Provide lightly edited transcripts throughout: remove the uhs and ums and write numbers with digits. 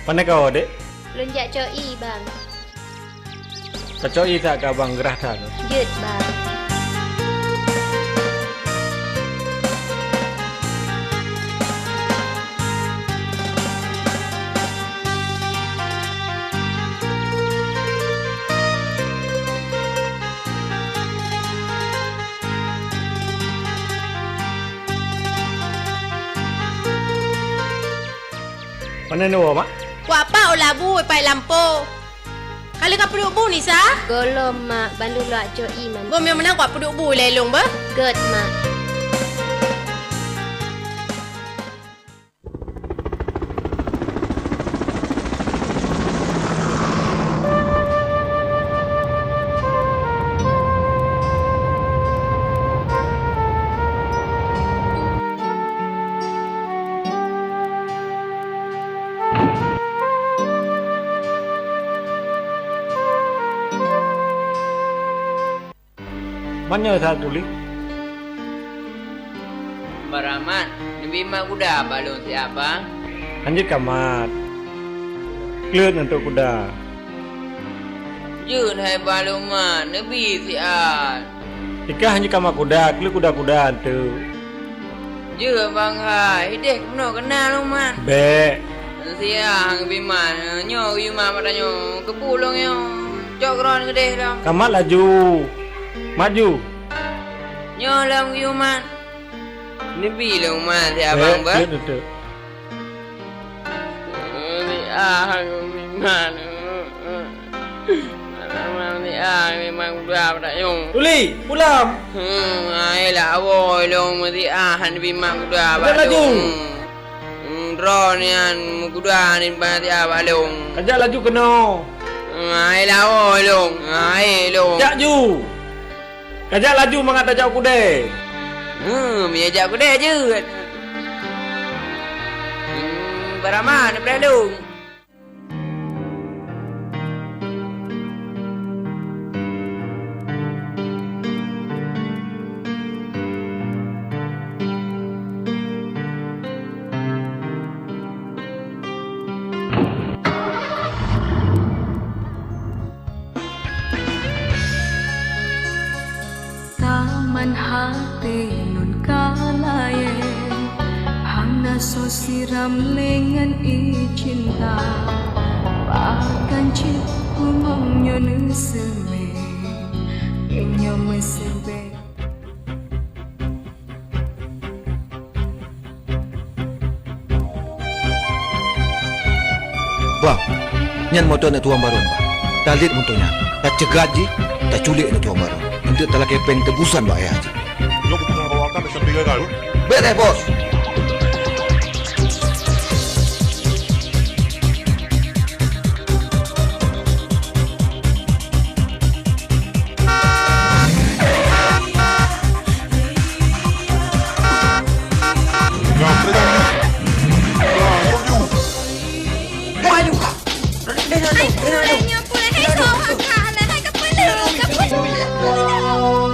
Mana kau dek? Lunjak coi bang. Kacau tak kau bang gerah tak? Jut bang. Mana nuwa mak? Buat apa olah bu pai lampu? Kalau kau penduk bu ni sah? Golom mak bandu luak coi man. Bu memang nak buat penduk bu lelong ba? Good mak. Mana tak tulis? Baraman, nabi mak kuda balon si abang. Anjir kamat. Clear untuk kuda. Jun hai balon mak, nabi si an. Ika anjir kamat kuda, clear kuda-kuda tu. Je bang hai, dek kena kenal lu man. Be. Siang biman, nyo yuma matanyo kepulong yo. Cokron gede dong. Kamat laju. Maju. Nyo lang yuman. Nabi lu man si abang ba. Clear untuk. Si ahang biman. Malam ni ah memang kuda pada yo. Tuli, pulang. Ai lah boy long mesti ahan biman kuda Kajak laju. Drone yan kuda ni pati abalong. Kajak laju kena. Ai lah boy long. Ai long. Kajak ju. Kajak laju mangat tajak kuda. Mi ajak kuda je. Baraman beralung. Taman hati nun kalaye Hana so siram lengan i cinta Bahkan cip kumong nyo nuseme Inyo mesebe Bang, nyan motor nak tuang baron bang. Talit motornya. Tak cegat je, tak culik nak tuang baron. Untuk telah kepeng tebusan bak ayah je. Lo pernah bawakan macam 3 kali. Beres bos.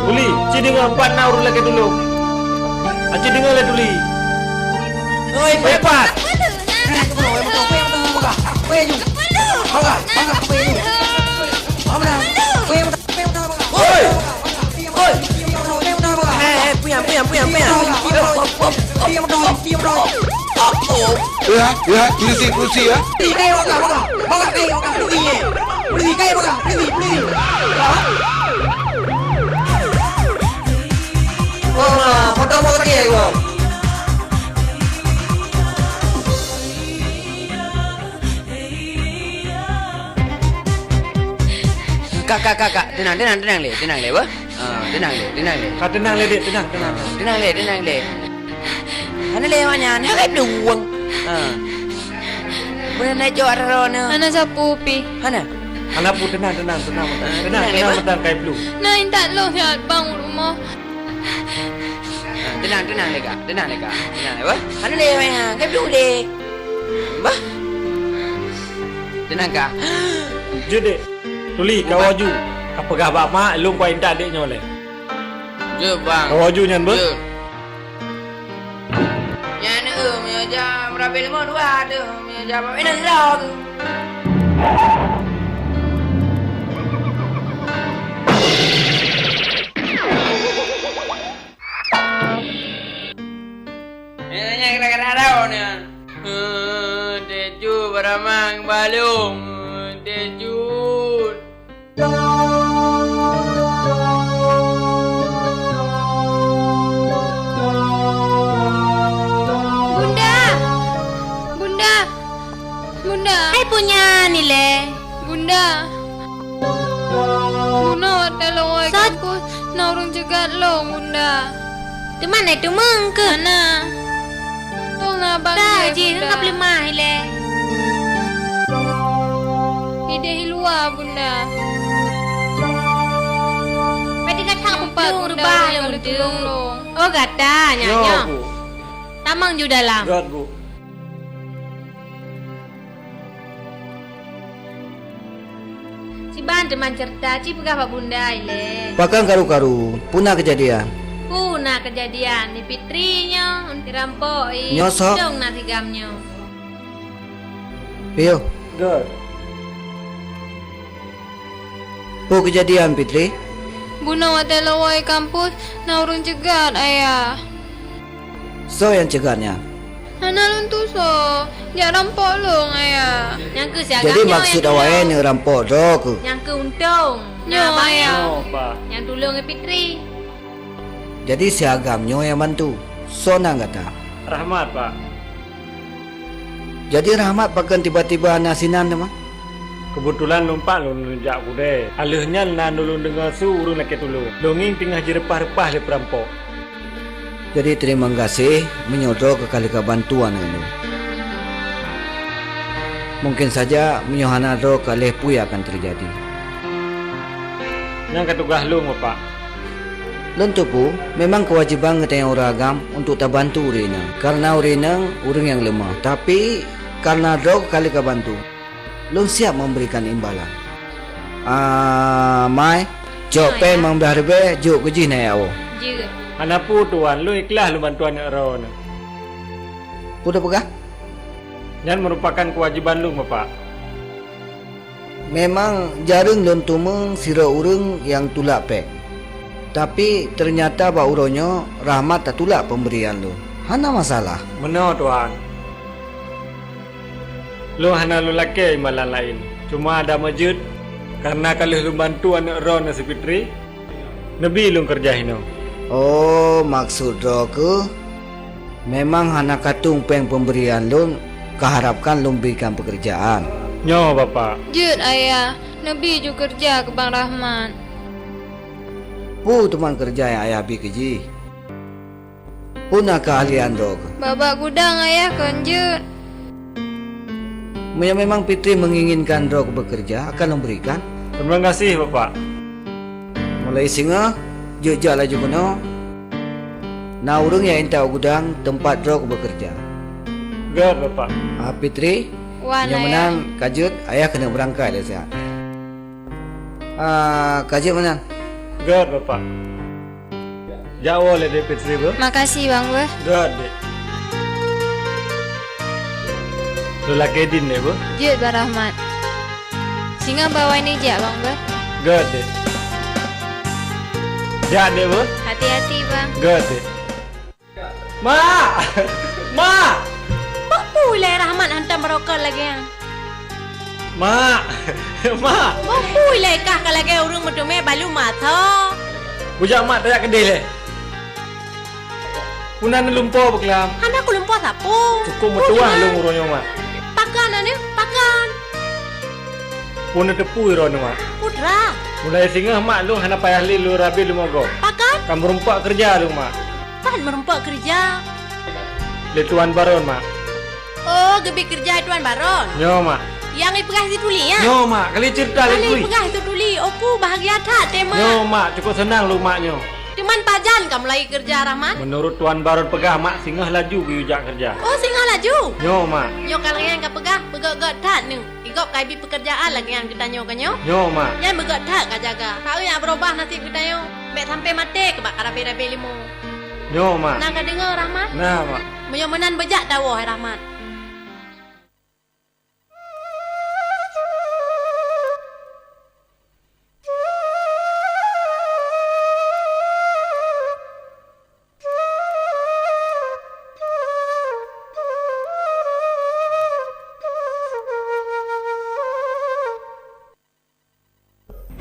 Tuli, ci dengar 4 naur lagi dulu. Aci dengar lah Tuli. Oi, Cepat. Oi. Ya, polisi ya. Foto mau pergi aku. Kak, tenang le, ba? Tenang le. Kau tenang le, Dek, tenang. Tenang le. Mana le mana? Nak kai beluang. Boleh naik jauh arah na. Ana sapu pi. Mana? Anak pun tenang. Tenang, kai blue. Na intat lo siat bang rumah. Tenang le, Kak. Tenang le, ba? Mana le mana? Kai beluang le. Ba? Tenang, Kak. Je, Dek. Tuli, kau waju. Apakah bak mak lu kau intak Dek nyole? Je bang. Kau waju nyan ber? Yan me aja berabe lima dua tu. Jawab ini dah tu. Ini kira-kira dah ni. Teju beramang balung. Teju. Bunda. Hai punya ni le. Bunda. Bunda ada lawai kampus. Na orang cegat lo, Bunda. Tu mana tu meng ke? Mana? Tolong nak bang. Dah je engkau boleh mai le. Ide luar, Bunda. Pai dengan tak Empat perlu Bunda rubah kalau le tu. tolong. Oh kata Yo nyanyo. bu. Tamang ju dalam. God bu. Si ban teman cerita ci pegah pak bunda ile. Pakan karu-karu, punah kejadian. Puna kejadian ni fitrinya dirampok Nyosok. dong nasi gamnya. Pio, God. pu kejadian Fitri. Bunda ada lawai kampus. Na orang cegat ayah. So yang cegatnya. Anak lun tu so. Jangan rampok long ayah. Yang ke siagamnya. Jadi maksud awak ni rampok ro ke? Yang ke untung. Nyo ayah. No, Pak. Yang tolong Fitri. Jadi siagamnya yang bantu. So nang kata. Rahmat, Pak. Jadi Rahmat pakan tiba-tiba nasinan tu mah. Kebetulan lumpak lu nejak aku deh. Alihnya nan dulu dengar su urung laki tulu. Donging tengah jerepah-repah le perampok. Jadi terima kasih menyodok ke kali bantuan itu. Mungkin saja menyohana ro kali pui akan terjadi. Yang ketugas lu Pak. Lentupu memang kewajiban ngeteng orang agam untuk tak bantu urina. Karena urina orang yang lemah. Tapi karena ro kali bantu, lun siap memberikan imbalan. Mai, jok pen memberbe jok keji na yawo. Je. Anapu tuan lu ikhlas lu bantuan nak ron. Udah pegah? Yang merupakan kewajiban lu Pak. Memang jarang lun tumeng sira urang yang tulak pek. Tapi ternyata ba uronyo Rahmat tak tulak pemberian lu. Hana masalah. Benar tuan. Lu hana lu laki imalan lain. Cuma ada masjid. Karena kalau lu bantu anak ron si Fitri, Nabi lu kerja hino. Oh, maksud ro ke? Memang hana katung peng pemberian lun keharapkan lun berikan pekerjaan. Nyo Bapak. Jut ayah. Nabi juga kerja ke Bang Rahman. Pu teman kerja yang ayah bi keji. Punah keahlian ro ke? Babak gudang ayah konjut. Memang Fitri menginginkan ro bekerja akan memberikan. Terima kasih Bapak. Mulai singa, jejak laju kuno. Na urang yang entah gudang tempat ro bekerja. God Bapak. Fitri, Wan yang ayah. menang kajut, ayah kena berangkat dah sihat. Kajut menang. God Bapak. Jauh le dek Fitri bu. Makasih Bang Beh. God dek. Lu laki din dek bu. Jut Bang Rahmat. Singa bawa ini je Bang Beh. God dek. Jak dek bu. Hati-hati Bang. God dek. Ma! Ma! Mampu le Rahmat hantar merokok lagi yang. Ma! Ma! Mampu le kah kalau lagi urang metume balu mata. Bujak mak tak kedai le. Punan lumpur berkelam. Hana aku lumpur sapu. Cukup metuah lu ngurunyo mak. Pakan ane, pakan. Pun tepu iro mak. Putra. Mulai singgah mak lu hana payah li lu rabi lu mogo. Pakan. Kamu merumpak kerja lu mak. Pan merumpak kerja. Le tuan baron mak. Oh, gebi kerja Tuan Baron. Nyo mak. Yang ipegah si tuli ya. Nyo mak, kali cerita Kali li. ipegah itu tuli. Oku bahagia tak tema. Nyo mak, cukup senang lu mak nyo. Cuman pajan kamu lagi kerja Rahmat. Menurut tuan baron pegah mak singgah laju biujak kerja. Oh, singa laju. Nyo mak. Nyo kalau yang kau pegah, begak-gak tak ni. Igop kai bi pekerjaan lagi yang kita nyo kanyo. Nyo mak. Yang begak tak kau jaga. Tahu yang berubah nasib kita nyo. Mek sampai mati ke bak karabe-rabe limu. Nyo mak. Nak kau dengar Rahmat? Nah mak. Menyo menan bejak tahu hai Rahmat.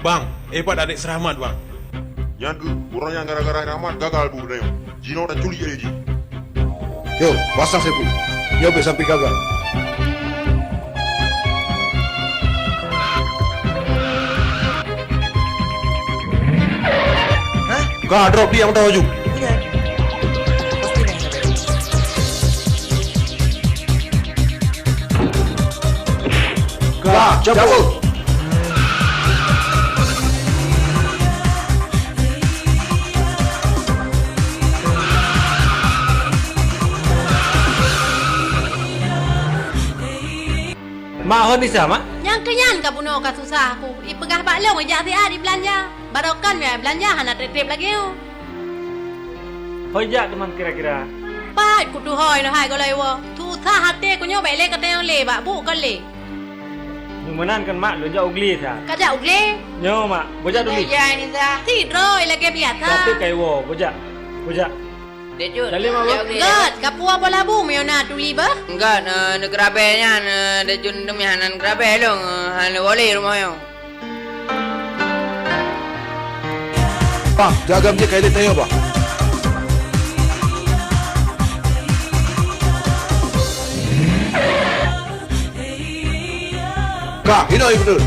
Bang, hebat adik Serahmat bang. Yang ke, orang yang gara-gara Rahmat gagal bu Dayo. Jino dah culik dia je. Yo, pasang sepu. Yo be sampai gagal. Kau drop dia yang tahu juk. Kau cabut. Mak hon ni sama? Yang kenyan ka puno ka susah aku. Ipegah bak long ajak si di belanja. Barokan ya belanja hana trip lagi yo. Hojak teman kira-kira. Pai ku tu hoi no hai ko lai wo. Tu tha hate ku nyo bai le ka te le ba bu kan le. Numanan kan mak lu jauh ugli sa. Ka ja ugle. Nyo mak, bojak dulu. Ya ni sa. Ti droi lagi biat Tapi ha. kai wo, bojak. Bojak. Dejut. Dalim apa? Gat ka puwa bola bu me na tu li ba. Enggak, na kerabe nya na dejun demi hanan kerabe long. Han boleh rumah yo. Bang, jaga dia kailan tayo ba? Kak, hinoy betul.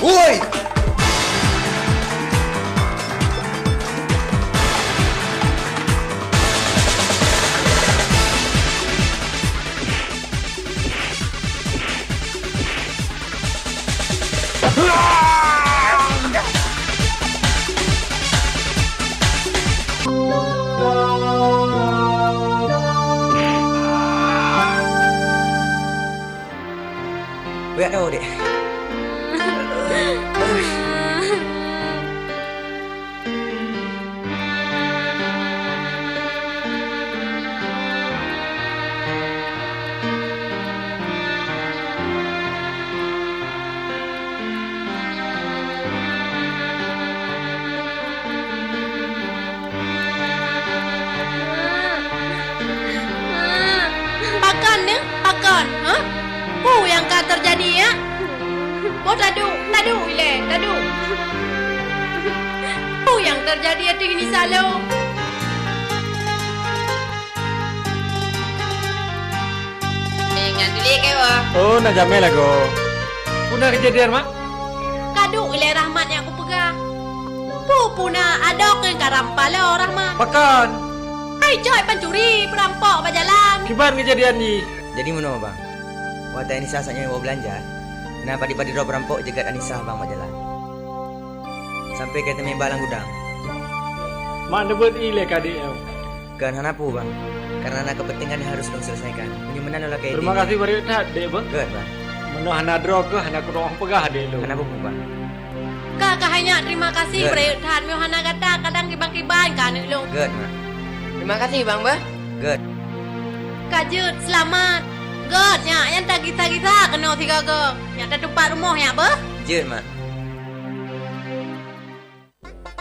Woi! Berat tau dek. Pakan ni, pakan. Ha? Yang ka terjadi ya? Oh tadu ile, tadu. Yang terjadi ya ini salo. Ingat dulu ke wah. Oh, nak jamel aku. Puna kejadian mak? Kadu ile Rahmat yang aku pegang. Puna adok yang karampal lo Rahmat. Pakan. Hai coy pencuri, perampok berjalan. Kiban kejadian ni. Jadi mana bang? Waktu Anissa saatnya mau belanja, kenapa padi-padi roh perampok jegat Anissa bang majalah. Sampai kita main balang gudang. Mak nebut ile kadik yo. Kan hanapu bang? Karena anak kepentingan yang harus dong selesaikan. Penyumenan olah kayak Terima kasih bari tak dek ba. Good bang. Mano hana draw ke hana kurang pegah dek lu. Hanapu bang. Kakak hanya terima kasih Good. perayaan Miohana kata kadang kibang-kibang kan lu. Good bang. Terima kasih bang bah. Good. Kajut selamat. God, nya yang tak kita kena tiga ke. Nya tak tempat rumah ya, bah. Jut, Mak.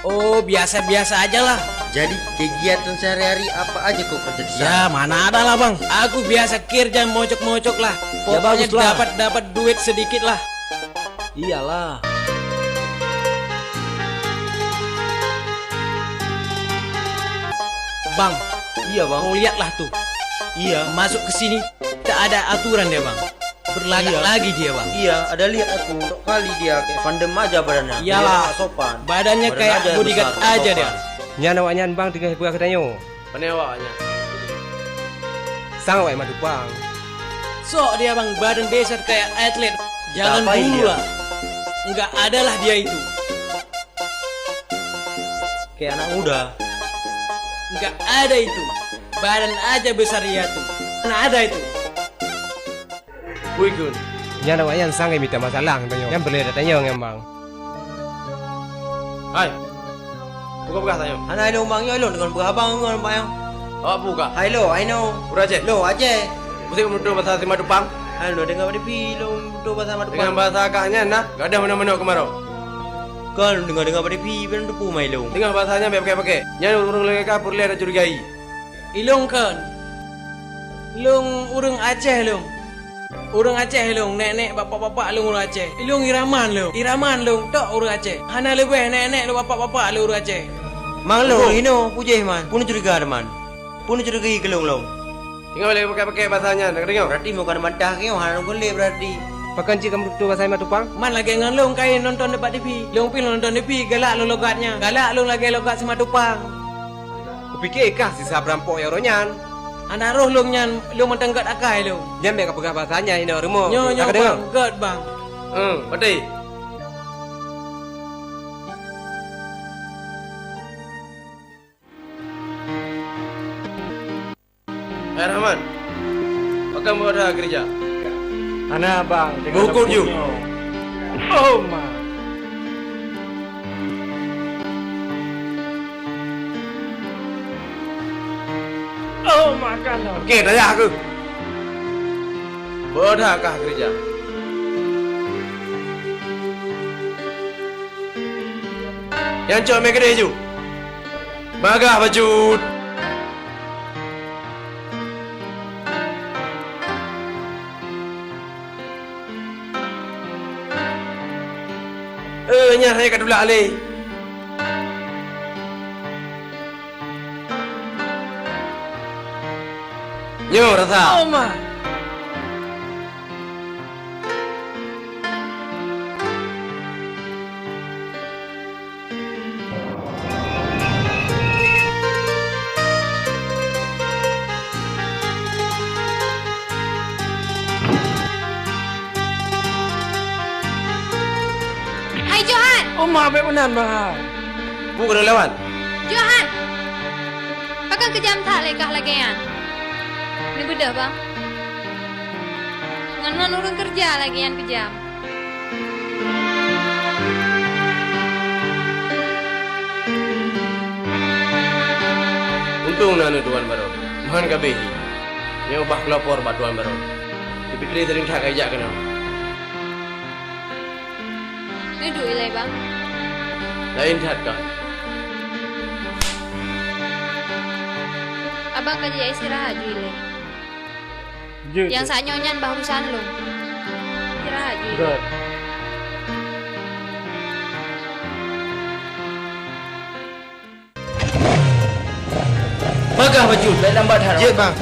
Oh, biasa-biasa aja lah. Jadi kegiatan sehari-hari apa aja kau kerja di sana? Ya, mana ada lah bang. Aku biasa kerja mocok-mocok lah. Ya, Pokoknya bagus lah. dapat duit sedikit lah. Iyalah. Bang, Iya bang. kau lihatlah tuh. Iya. Masuk ke sini tak ada aturan dia bang. Berlagak Iya. lagi dia bang. Iya, ada lihat aku. Tok kali dia kayak pandem aja badannya. Iyalah. Dia sopan. Badannya Badan kayak aja bodyguard besar, aja sopan. dia. Nyan awak nyan bang tinggal buka ketanyo. Pandai awaknya. Sang awak madu bang. Sok dia bang, badan besar kayak atlet. Jangan Ngapain dulu dia? lah. Enggak ada lah dia itu. Kayak anak muda. Enggak ada itu. Badan aja besar dia tuh. Mana ada itu? Buikun. Nyan awak nyan sang minta masalah ketanyo. Yang boleh datanya ngem bang. Hai. Buka tanyo. Anak lo bang, yo lo dengan berabang dengan bang. Awak buka. Hai lo, I know. Pura je. Lo aja. Mesti menurut bahasa Timur Dupang. Halo, dengar pada pi lo do bahasa madu. Dengan bahasa akaknya nah, gak ada mana-mana kemarau. Kan dengar pada pi ben depu mai lo. Dengan bahasanya pakai-pakai. Nyan urung lagi kapur lihat curigai. Ilung kan. Lung urang Aceh lung. Urang Aceh lung, nenek bapak-bapak lung urang Aceh. Ilung iraman lung. Iraman lung tok urang Aceh. Hana lebih nenek lu bapak-bapak lu urang Aceh. Mang lo ino pujeh man. Pun curiga man. Pun curiga kelong lo. Tinggal boleh pakai-pakai bahasanya. Dengar. Berarti bukan mantah kau hana boleh berarti. Pakan cik kamu tu bahasa Timur Dupang. Man lagi dengan lung kain nonton debat TV. Lung pin nonton TV galak lu logatnya. Galak lung lagi logat sama Dupang. Kupikir kah sisa berampok ya ronyan. Anak roh lung nyan lung mentenggat akai lung. Jangan biar pegang bahasanya ini rumah. Nyo bang, god bang. Betul. Rahman. Pakai mudah gereja. Ana bang, tengah Ukur you. lepuknya. Oh ma. Oh makan. Okey, tanya aku. Bodahkah gereja? Yang cok mereka dia ju. Bagah bajut. Nyah saya kat dulu alih. Nyo rasa. Oh ma. Hai Johan. Oh ma benar bang. Bukan lewat. Johan. Pakai kejam tak lekah lagi yan. Ini bedah bang. Ngenon urung kerja lagi yang kejam. Untung nanu tuan baru. Mahan kabehi. Yang ubah kelopor bat tuan baru. Dipikir sering tak kajak kena. Ini duit ilai bang. Lain tak kah? Abang kerja istirahat ju ilai. Jut. Yang saat nyonyan barusan lu. Istirahat ju ilai. God. Bagah bajut, baik lambat harap. Ya bang.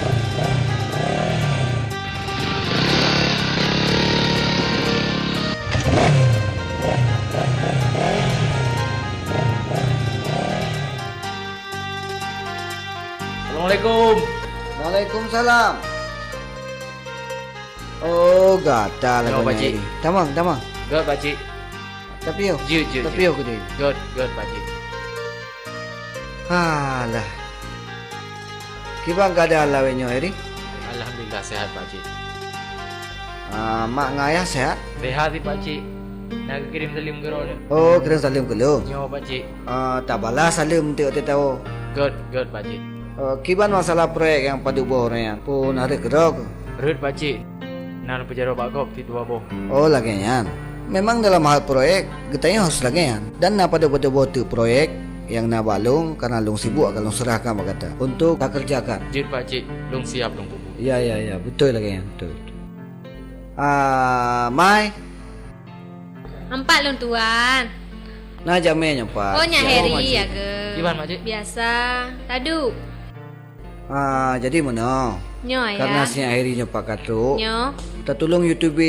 Assalamualaikum. Waalaikumsalam. Oh, gatal Yo, lah pakcik. ni. Tamang. God pakcik. Tapi yo. Jut. Tapi yo ke dia. God pakcik. Halah. Kibang kada lah wenyo eri. Alhamdulillah sehat pakcik. Mak ngayah sehat. Sehat pakcik. Nak kirim salim ke orang. Oh, kira salim ke lu. Nyo pakcik. Tak balas salim tengok tahu. God pakcik. Kiban masalah proyek yang padu bawah orang pun ada gerak. Rut pakcik. Nan penjara bakop ti dua boh. Oh lagyan. Memang dalam hal proyek, getanya harus lagyan. Dan na pada betul-betul proyek yang na balung karena long sibuk akan long serahkan berkata untuk tak kerjakan. Jit pak cik, long siap long pupu. Ya, betul lagyan, betul. Mai, Empat long tuan. na jamnya Pak. Oh nya Harry ya ke? Iban mak cik. Biasa. Tadu. Jadi mana? Nyo ya. Karena si akhirnya Pak Katruk. Nyo. Kita tolong YouTube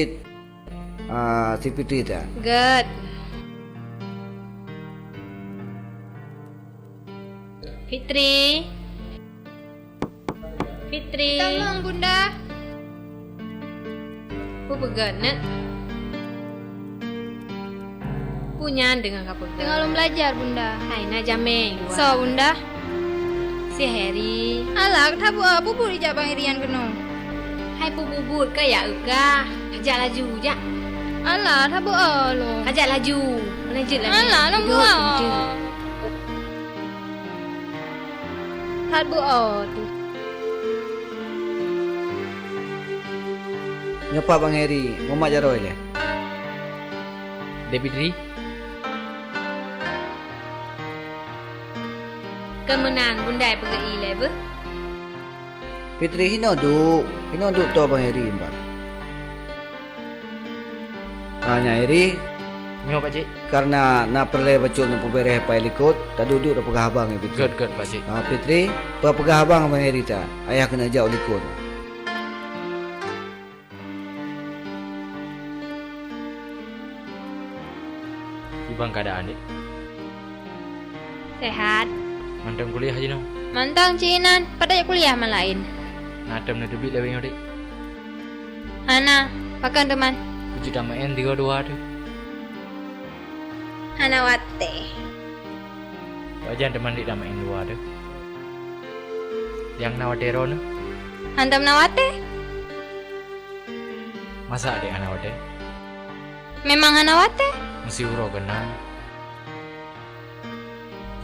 si Fitri tak? Good. Fitri. Tolong bunda. Pu pegat nak. Punya dengan kau pegat. Tengah belum belajar bunda. Hai na jameng. So bunda. Si Harry. Alah, tak bubu di jabang irian keno. Hai pu bubut ke ya uga. Ajak laju je. Alah, tak lo. Ajak laju. Lanjut lagi. Alah, nak buat. Tak tu. Nyopa Bang Heri, Muhammad Jaroi le. Depitri. Kemenang bunda pergi le ber. Fitri hino duk tu Bang Heri mbak. Hanya Heri, Nyo pak cik. karena nak perlu bacul nak bereh pai likut, tak duduk dah pegah abang ya Fitri. Good pak cik. Fitri, pegah abang Bang Heri tak. Ayah kena jauh likut. Ibang keadaan dik. Sehat. Mantang kuliah aja no. Mantang cinan, pada kuliah malain. Nadam na debit lewing dik. Hana, pakan teman. Puji damain 32 tu. Hana wate. Wajan teman dik damain 2 tu. Yang nawatero no. Hantam nawate? Masa adik nawate? Memang hana wate? Mesti uro kena.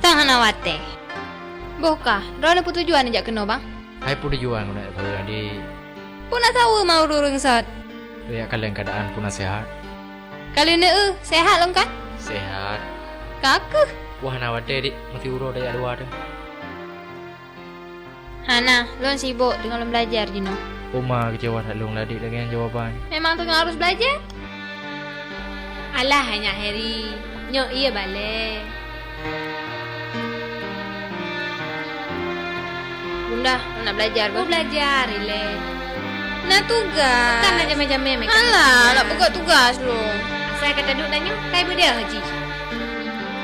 Tang hana wate. Boka, rona tujuan ajak keno bang. Hai pun juang guna tu di. Pun nak tahu mau urung sat. Lihat kalian keadaan pun sehat. Kali ni sehat long kan? Sehat. Kaku. Wah nawate dik mesti uro dah 2 tu. Hana, lon sibuk dengan lon belajar jino. Uma kecewa tak long ladik dengan jawapan. Memang tengah harus belajar. Alah hanya Harry. Nyo iya balik. Bunda, nak belajar Aku belajar ile. Nak tugas. Kan nak jam-jam Alah, nak buka tugas lo. Saya kata duduk tanya, kai dia haji.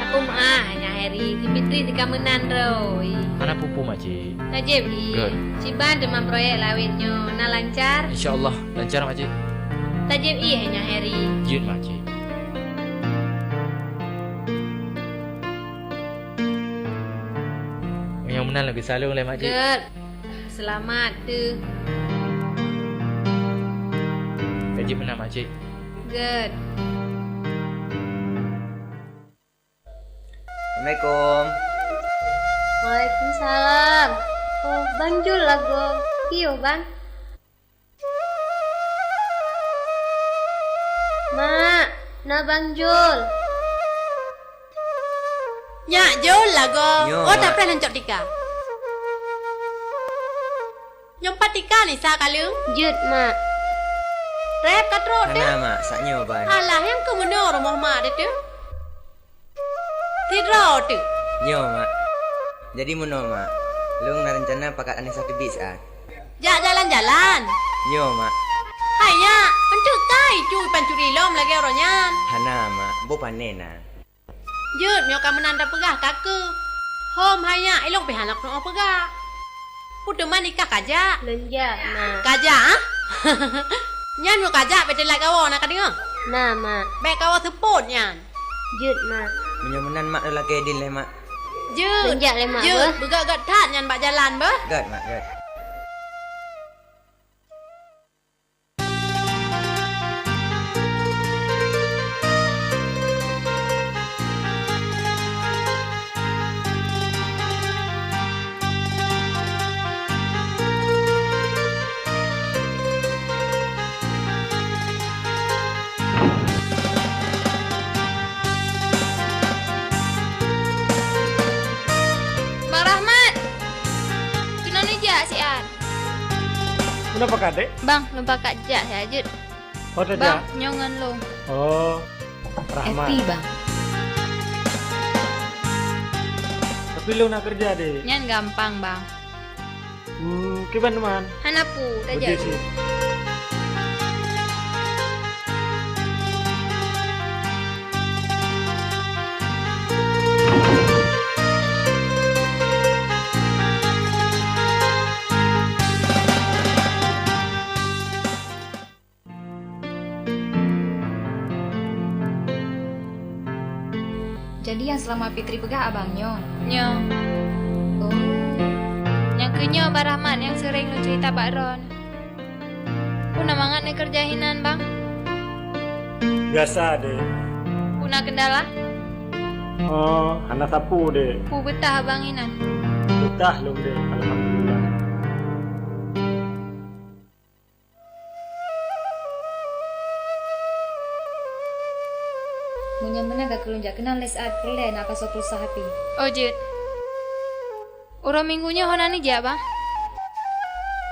Aku hanya Harry. Si Fitri di kamenan roy. Mana pupu makcik? Najib Good. Ciban dengan proyek lawitnya. Nak lancar. InsyaAllah lancar makcik. Tajib hanya Harry. Jin makcik. Yang menang lagi salung lah makcik. Good. Selamat tu. Tajib menang makcik. Good. Assalamualaikum. Waalaikumsalam. Oh, banjul lah go. Iyo bang. Mak, nak banjul. Nyak jol lah go. Oh, tak pernah lancok tika. Nyompat tika ni sa kalung. Jut mak. Rep katro tu. Mana mak saknya ban. Alah yang ke mana rumah mak dia tu? Tidur tu. Nyo mak. Jadi mana mak? Lu nak rencana pakat Anissa ke bis ah. Jak jalan-jalan. Nyo mak. Hai nyak, pencuk kai cuy pancuri lom lagi orangnya. Hana mak, bo panena. Jut nyo kamu nanda pegah kaku. Hom hai nyak, ilong pihanak no pegah. Putu manikah kaja. Lenjak mak. Kaja ah? Nyan mo kaja betul lagi kawan nak dengar. Nah mak. Baik kawan seput nyan. Jut mak. Menyomenan mak dah lagi din le mak. Jut. Lenjak le mak. Jut, begak-gak tat nyan bak jalan bah. Gad mak, gad. Kenapa kadek? Bang, lupa Kak Jak saya Jut. Oh, tak Bang, Jak. nyongan lo. Oh, Rahmat. Happy bang. Tapi lu nak kerja deh. Nyan gampang bang. Kiban teman. Hanapu, dah Udah jadi. sih. Jadi yang selama Fitri pegah abangnya. Nyo. Oh. Yang kenyo Abang Rahmat yang sering lu cerita Pak Ron. Puna mangat ni kerjahinan bang? Biasa deh. Puna kendala? Oh, anak sapu deh. Pu betah abang inan. Betah lu deh. Alhamdulillah. Munya mana gak kelunjak kenal les art perle nak kasih pulsa HP. Oh Jut. Uro minggunya hona ni ja bang?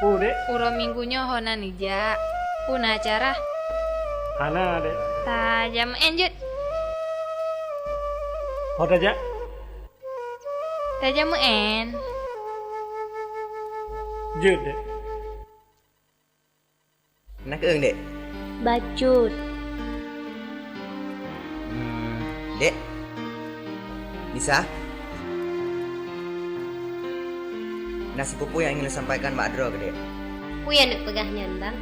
Pu deh. Uro minggunya hona ni ja. Puna acara. Ana deh. Tajam Jut. Oh, tak Jak. Tajam en. Jut deh. Nak ke dek? Bacut. Dek. Bisa? Nasi pupu yang ingin lu sampaikan Mbak Adro ke dek? Puya nak pegahnya bang.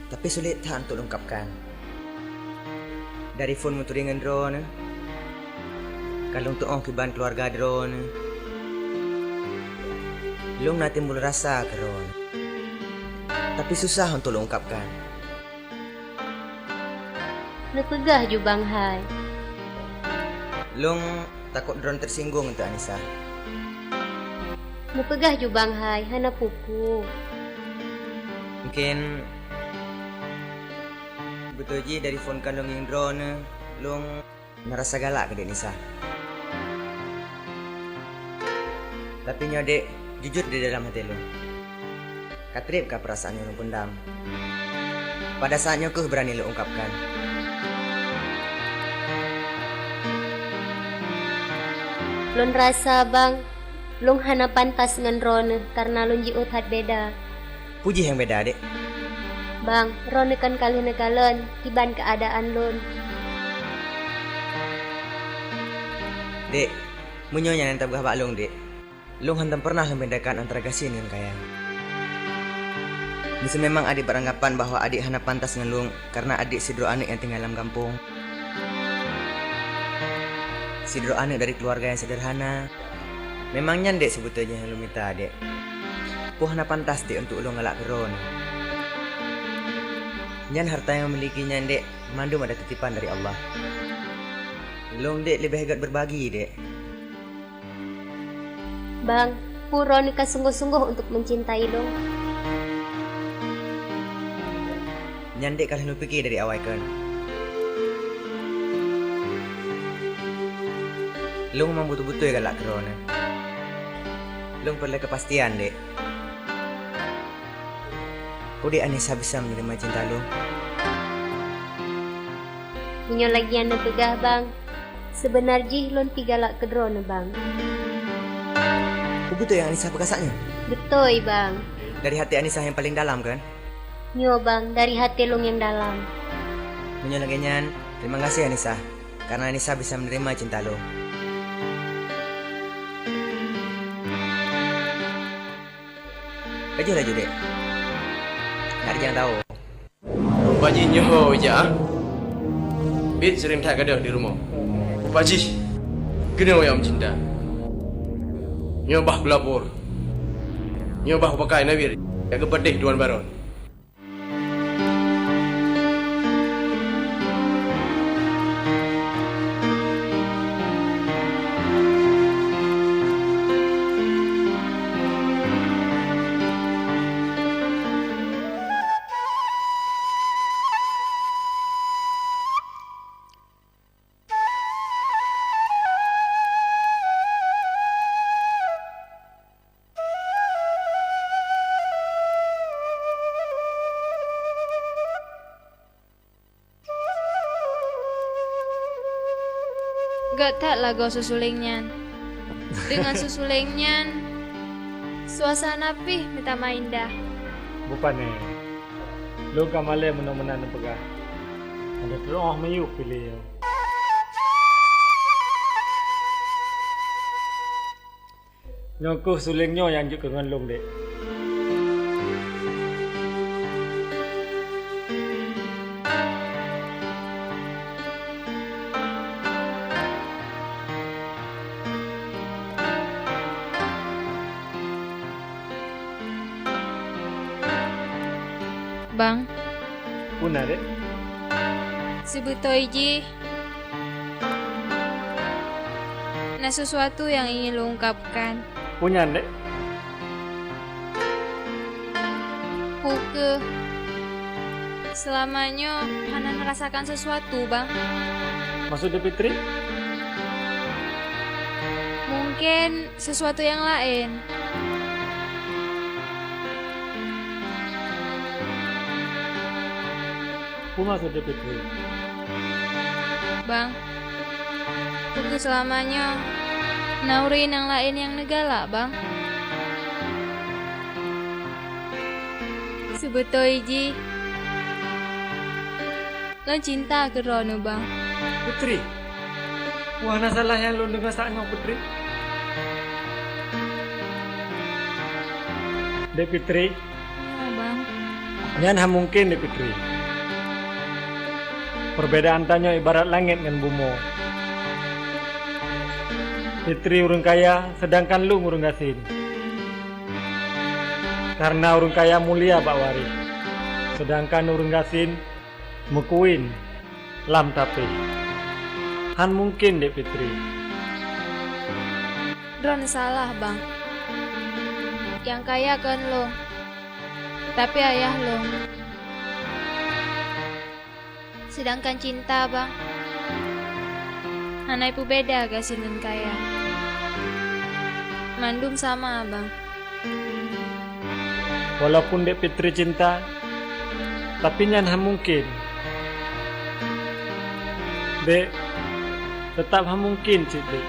Tapi sulit tak untuk ungkapkan. Dari phone mutu dengan drone. Kalau untuk orang kiban keluarga drone. Lu nak timbul rasa ke drone. Tapi susah untuk lu ungkapkan. Nak pegah ju bang hai. Long takut drone tersinggung untuk Anissa. Nak pegah ju bang hai. Hana pupu. Mungkin betul je dari phone kandung yang drone. Long merasa galak ke dek Nisa. Tapi nyo dek jujur di dalam hati lu. Katrip kah perasaan yang lu pendam? Pada saatnya kau berani lu ungkapkan. Lon rasa bang, long hana pantas dengan Ron karena lon jiut hat beda. Puji yang beda dek. Bang, Ron kan kali negalon, kiban keadaan lon. Dek, munyonya yang tabgah bak long dek. Long hantam pernah membedakan antara kasih dengan kaya. Bisa memang adik beranggapan bahwa adik hana pantas dengan long karena adik sidro anak yang tinggal dalam kampung. Sidro anak dari keluarga yang sederhana. Memangnya dek sebetulnya yang lu minta dek. Puh hana pantas dek untuk lu ngalak keron. Nyan harta yang memilikinya dek mandum ada titipan dari Allah. Long dek lebih hebat berbagi dek. Bang, Puro nikah sungguh-sungguh untuk mencintai lo. Nyan dek kalian lu pikir dari awal kan. Lu memang betul-betul ya galak kerona. Lu perlu kepastian dek. Kau dek Anissa bisa menerima cinta lu. Minyo lagi yang pegah bang. Sebenarnya lon pi galak ke drone bang. Kau betul yang Anissa bekasaknya? Betul bang. Dari hati Anissa yang paling dalam kan? Nyo bang, dari hati long yang dalam. Minyo lagi nyan. Terima kasih Anissa. Karena Anissa bisa menerima cinta lu. Laju dek. Nak jangan tahu. Pakcik nyoh je ah. Bit sering tak ada di rumah. Pakcik, kena yang cinta. Nyoh bah pelapor. Nyoh bah pakai Nawir. Yang kepedih Tuan Baron. Pegat tak lagu susulingnya. Dengan susulingnya, suasana pih minta indah. Bukan lu kamale menan-menan pegah. Ada terus mayuk pilih. Nyokuh sulingnya yang juk dengan long dek. Bang, Puna dek. sebetulnya ada sesuatu yang ingin lo ungkapkan. Punya dek. Puke, selamanya Hana merasakan sesuatu, Bang. Maksudnya Fitri? Mungkin sesuatu yang lain. Apa maksudnya Fitri? Bang, Puke selamanya naurin yang lain yang negala, Bang. Sebetulnya lo cinta ke Rono, Bang. Putri, mana salahnya lu dengan saatnya Putri? Dek Fitri, Ya, Bang. nyan mungkin Dek Fitri. Perbedaan tanya ibarat langit dengan bumi. Fitri urung kaya, sedangkan lu urung gasin. Karena urung kaya mulia Pak Wari, sedangkan urung gasin mekuin lam tapi. Han mungkin Dek Fitri. Ron salah, Bang. Yang kaya kan lo, tapi ayah lo. Sedangkan cinta, Bang, Hana ibu beda gasin dan kaya. Mandum sama, Bang. Walaupun Dek Fitri cinta, tapi nyan mungkin. Dek, tetap mungkin cik Dek.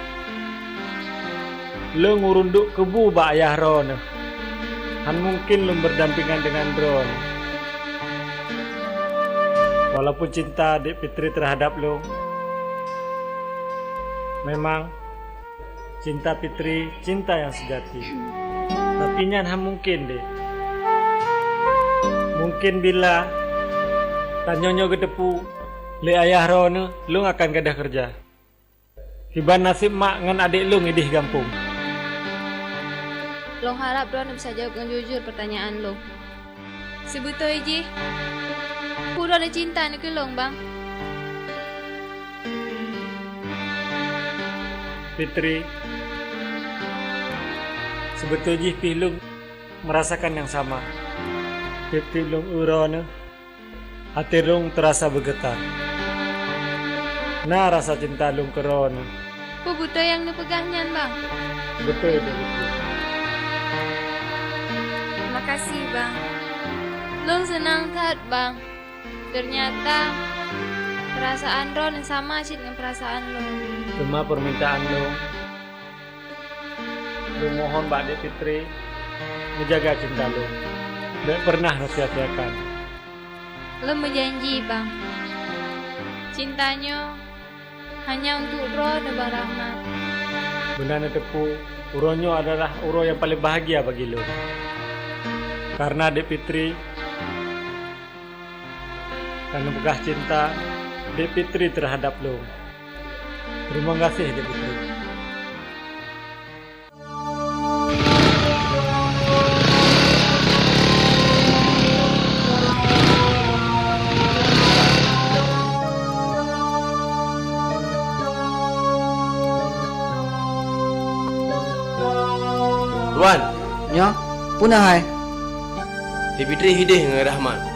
Lu ngurunduk kebu bak ayah Ron. Han mungkin lu berdampingan dengan Ron. Walaupun cinta Dek Fitri terhadap lu, memang cinta Fitri cinta yang sejati. Tapi nyan mungkin Dek. Mungkin bila tanyonyo gedepu le ayah Ron, lu akan gadah kerja. Hiban nasib mak ngan adik lu ngidih gampung. Lo harap Ron bisa jawab dengan jujur pertanyaan lo. Sebetulnya Pura ada cinta ni kelong, Bang. Fitri, sebetulnya Pilung merasakan yang sama. Fitri Lung Urone, hati Lung terasa bergetar. Nah rasa cinta Lung ke Ron. Apa buta yang dipegahnya, Bang? Betul itu. Terima kasih, Bang. Lung senang tak, Bang. Ternyata perasaan Ron yang sama sih dengan perasaan lo. Cuma permintaan Lung. Lung mohon Mbak Dek Fitri menjaga cinta Lung. Tak pernah sia-siakan. Lo berjanji, Bang. Cintanya hanya untuk Ron dan Bang Rahmat. Benar tepu, uronyo adalah uro yang paling bahagia bagi Lung. Karena Dek Fitri, karena bekas cinta Dek Fitri terhadap Lung. Terima kasih Dek Fitri. Tuan, Nya, punah hai. Dek Fitri hidih dengan Rahmat.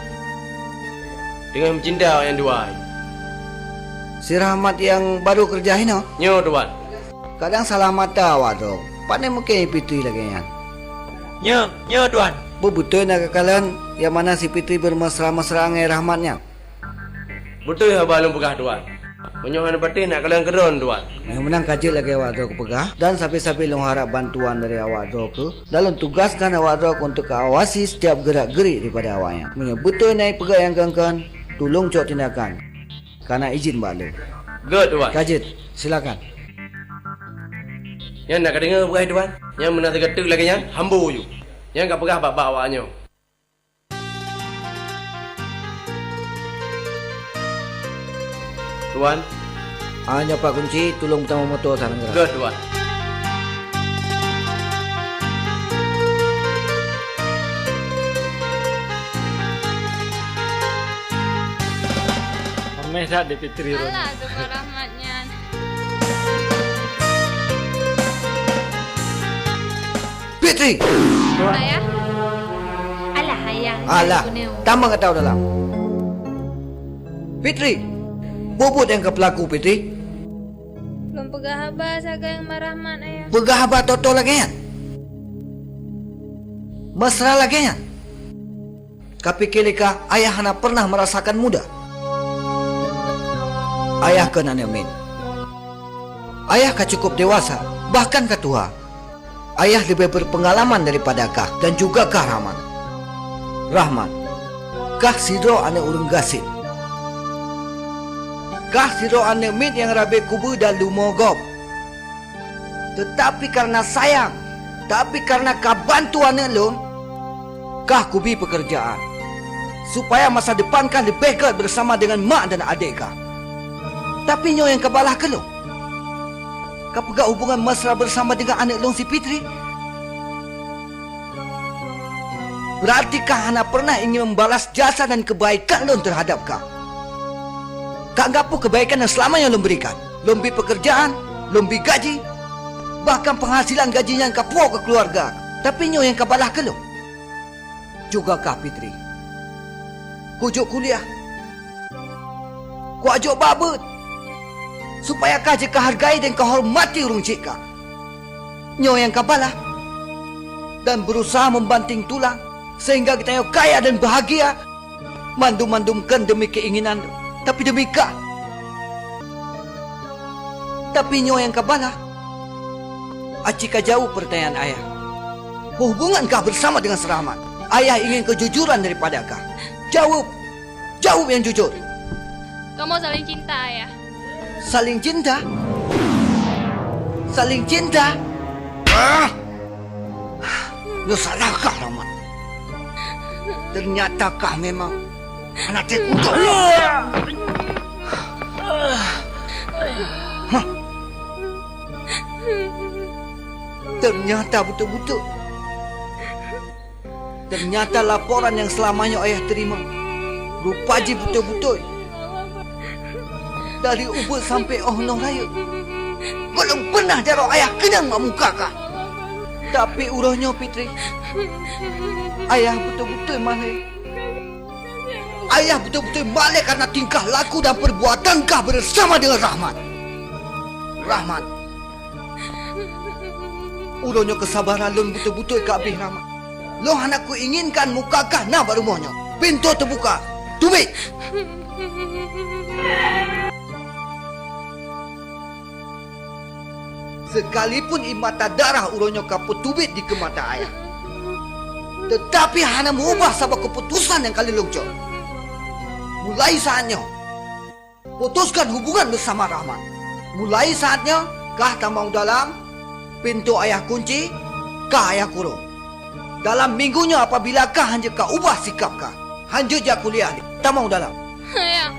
Dengan mencinta yang dua. Si Rahmat yang baru kerja ini, Nyo, Tuan. kadang salah mata awak tu. Pandai mungkin Fitri lagi kan. Nyo, Tuan. Betul nak kalian yang mana si Fitri bermesra-mesra dengan Rahmatnya. Betul ya balung pegah Tuan. Menyohan pati nak kalian keron tuan. Yang menang kaji lagi awak dok pegah dan sampai-sampai long harap bantuan dari awak dok ke dalam tugaskan awak dok untuk awasi setiap gerak-gerik daripada awaknya. Betul naik pegah yang gangkan, tolong cok tindakan. Karena izin balik. Good tuan. Kajit, silakan. Yang nak dengar pegah tuan. Yang menang tergetuk lagi yang hambu you. Yang kat pegah bab awaknya. Tuan. Hanya Pak Kunci, tolong utama motor sana gerak. Good tuan. Ameh dah di Fitri Ron. Alah tu rahmatnya. Fitri! Ayah. Alah ayah. Alah, tambah kata dalam. Fitri! Bobot yang ke pelaku Fitri. Belum pegah abah saga yang marahmat ayah. Pegah abah toto lagi ya. Mesra lagi ya. Tapi kelika ayah hana pernah merasakan muda. Ayah kena Min. Ayah kah cukup dewasa, bahkan kah tua. Ayah lebih berpengalaman daripada kah dan juga kah Rahman. Rahman, kah sidro ane urung gasit. Kah sidro ane Min yang rabe kubu dan lumogop. Tetapi karena sayang, tapi karena kah bantu ane lon, kah kubi pekerjaan. Supaya masa depan kah lebih baik bersama dengan mak dan adik kah. Tapi nyo yang kebalah ke lo? Kau pegang hubungan mesra bersama dengan anak long si Fitri? Berarti kau hana pernah ingin membalas jasa dan kebaikan lo terhadap kau? Kau gapu kebaikan yang selamanya lo berikan? Lo beri pekerjaan, lo beri gaji, bahkan penghasilan gajinya yang kau puak ke keluarga. Tapi nyo yang kebalah ke lo? Juga kau Fitri? Kujuk kuliah, ku ajak babut, supaya kau je hargai dan kau hormati urung cik kau. Nyo yang kabalah dan berusaha membanting tulang sehingga kita yang kaya dan bahagia, mandum-mandumkan demi keinginan, tapi demi kau. Tapi nyo yang kabalah, acika jauh pertanyaan ayah. Hubungan kau bersama dengan Rahmat, ayah ingin kejujuran daripada kau. Jawab yang jujur. Kamu saling cinta ayah. Saling cinta? Saling cinta? Lu salahkah Rahmat? Ternyata kah memang anak terkutuk. Ternyata betul-betul. Ternyata laporan yang selamanya ayah terima rupaji betul-betul. Dari Ubud sampai Nong Raya, belum pernah darah ayah kenang mak muka kah. Tapi urahnya Fitri, ayah betul-betul malai. Ayah betul-betul malai karena tingkah laku dan perbuatan kah bersama dengan Rahmat. Rahmat, urahnya kesabaran lun betul-betul ke habis Rahmat. Lo anakku inginkan muka kah na baru mohnya. Pintu terbuka. Tumik. Sekalipun imata darah uronyo kaput tubit di kemata ayah, tetapi hana mengubah sabab keputusan yang kali longcok. Mulai saatnya putuskan hubungan bersama Rahmat. Mulai saatnya kah tak mau dalam pintu ayah kunci, kah ayah kurung. Dalam minggunya apabila kah hanya kah ubah sikap kah, hanya je kuliah ni. Tak mau dalam. Ayah.